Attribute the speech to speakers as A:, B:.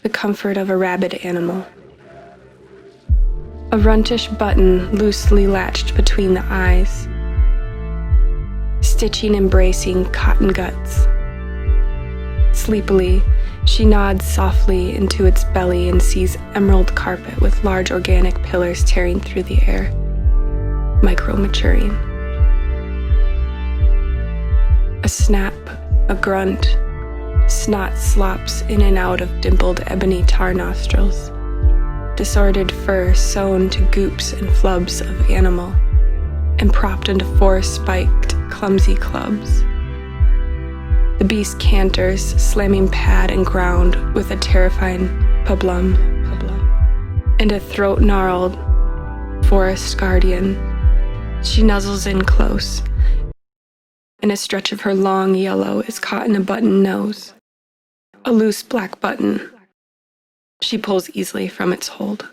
A: the comfort of a rabid animal. A runtish button loosely latched between the eyes, stitching and bracing cotton guts. Sleepily, she nods softly into its belly and sees emerald carpet with large organic pillars tearing through the air, micro-maturing. A snap, a grunt, snot slops in and out of dimpled ebony tar nostrils, disordered fur sewn to goops and flubs of animal, and propped into four spiked, clumsy clubs. The beast canters, slamming pad and ground with a terrifying pablum, and a throat-gnarled forest guardian. She nuzzles in close, and a stretch of her long yellow is caught in a button nose, a loose black button. She pulls easily from its hold.